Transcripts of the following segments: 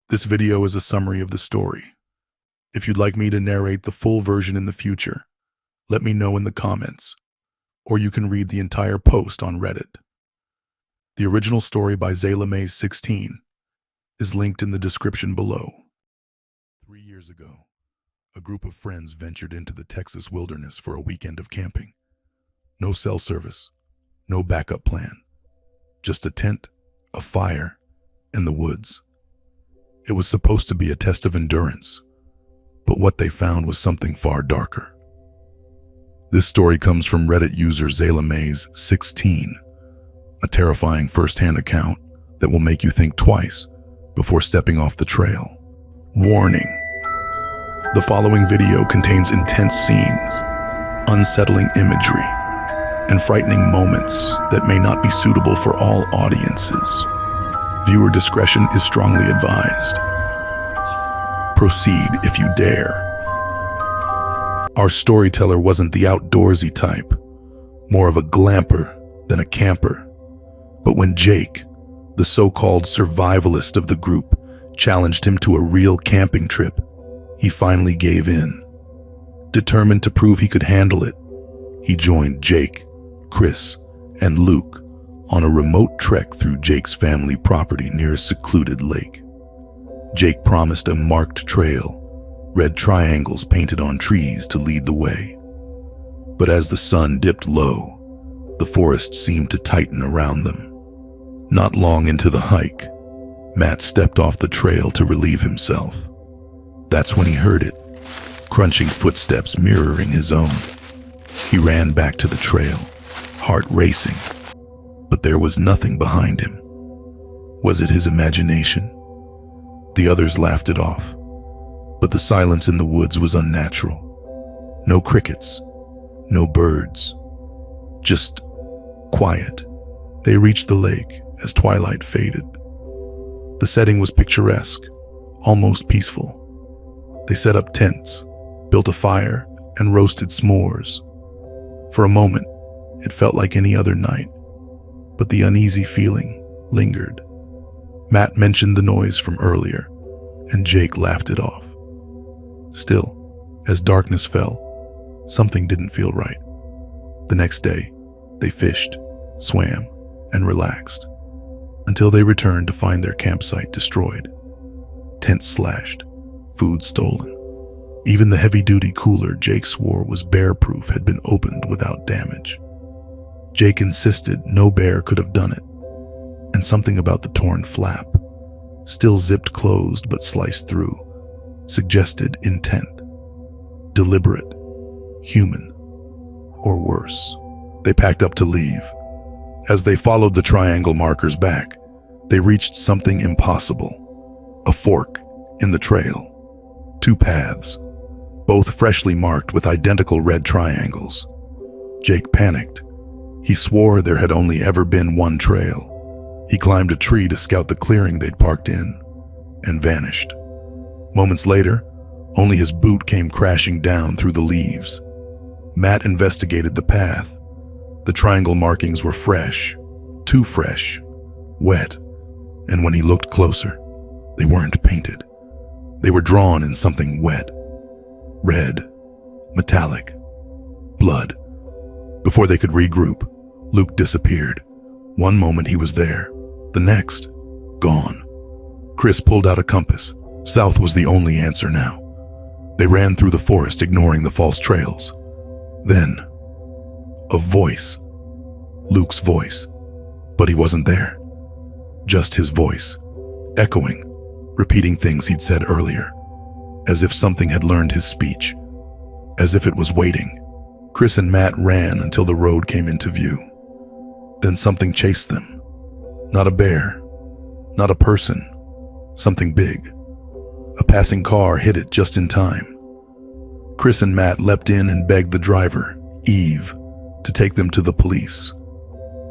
This video is a summary of the story. If you'd like me to narrate the full version in the future, let me know in the comments, or you can read the entire post on Reddit. The original story by RamiGTV is linked in the description below. 3 years ago, a group of friends ventured into the Texas wilderness for a weekend of camping. No cell service, no backup plan, just a tent, a fire, and the woods. It was supposed to be a test of endurance, but what they found was something far darker. This story comes from Reddit user RamiGTV, a terrifying first-hand account that will make you think twice before stepping off the trail. Warning: the following video contains intense scenes, unsettling imagery, and frightening moments that may not be suitable for all audiences. Viewer discretion is strongly advised. Proceed if you dare. Our storyteller wasn't the outdoorsy type, more of a glamper than a camper. But when Jake, the so-called survivalist of the group, challenged him to a real camping trip, he finally gave in. Determined to prove he could handle it, he joined Jake, Chris, and Luke on a remote trek through Jake's family property near a secluded lake. Jake promised a marked trail, red triangles painted on trees to lead the way. But as the sun dipped low, the forest seemed to tighten around them. Not long into the hike, Matt stepped off the trail to relieve himself. That's when he heard it, crunching footsteps mirroring his own. He ran back to the trail, heart racing, but there was nothing behind him. Was it his imagination? The others laughed it off, but the silence in the woods was unnatural. No crickets, no birds, just quiet. They reached the lake as twilight faded. The setting was picturesque, almost peaceful. They set up tents, built a fire, and roasted s'mores. For a moment, it felt like any other night, but the uneasy feeling lingered. Matt mentioned the noise from earlier, and Jake laughed it off. Still, as darkness fell, something didn't feel right. The next day, they fished, swam, and relaxed, until they returned to find their campsite destroyed. Tents slashed, food stolen. Even the heavy-duty cooler Jake swore was bear-proof had been opened without damage. Jake insisted no bear could have done it, and something about the torn flap, still zipped closed but sliced through, suggested intent. Deliberate, human, or worse. They packed up to leave. As they followed the triangle markers back, they reached something impossible: a fork in the trail. 2 paths, both freshly marked with identical red triangles. Jake panicked. He swore there had only ever been one trail. He climbed a tree to scout the clearing they'd parked in, and vanished. Moments later, only his boot came crashing down through the leaves. Matt investigated the path. The triangle markings were fresh, too fresh, wet, and when he looked closer, they weren't painted. They were drawn in something wet, red, metallic, blood. Before they could regroup, Luke disappeared. One moment he was there, the next, gone. Chris pulled out a compass. South was the only answer now. They ran through the forest, ignoring the false trails. Then, a voice. Luke's voice. But he wasn't there. Just his voice, echoing, repeating things he'd said earlier, as if something had learned his speech, as if it was waiting. Chris and Matt ran until the road came into view. Then something chased them. Not a bear, not a person, something big. A passing car hit it just in time. Chris and Matt leapt in and begged the driver, Eve, to take them to the police.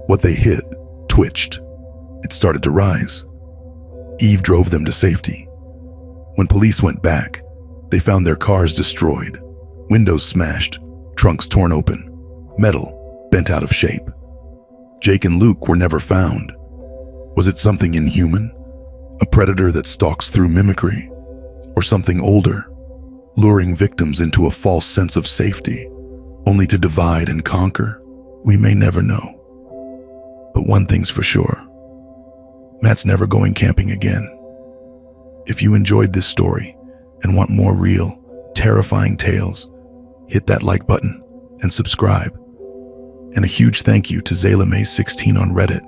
What they hit twitched. It started to rise. Eve drove them to safety. When police went back, they found their cars destroyed, windows smashed, trunks torn open, metal bent out of shape. Jake and Luke were never found. Was it something inhuman? A predator that stalks through mimicry, or something older, luring victims into a false sense of safety, only to divide and conquer? We may never know. But one thing's for sure, Matt's never going camping again. If you enjoyed this story and want more real, terrifying tales, hit that like button and subscribe. And a huge thank you to ZaylaMay16 on Reddit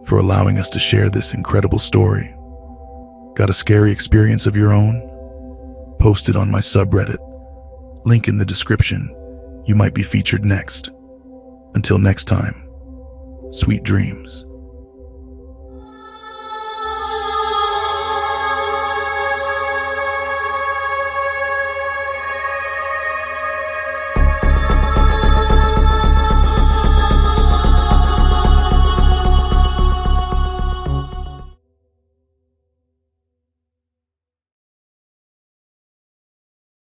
for allowing us to share this incredible story. Got a scary experience of your own? Post it on my subreddit. Link in the description. You might be featured next. Until next time, sweet dreams.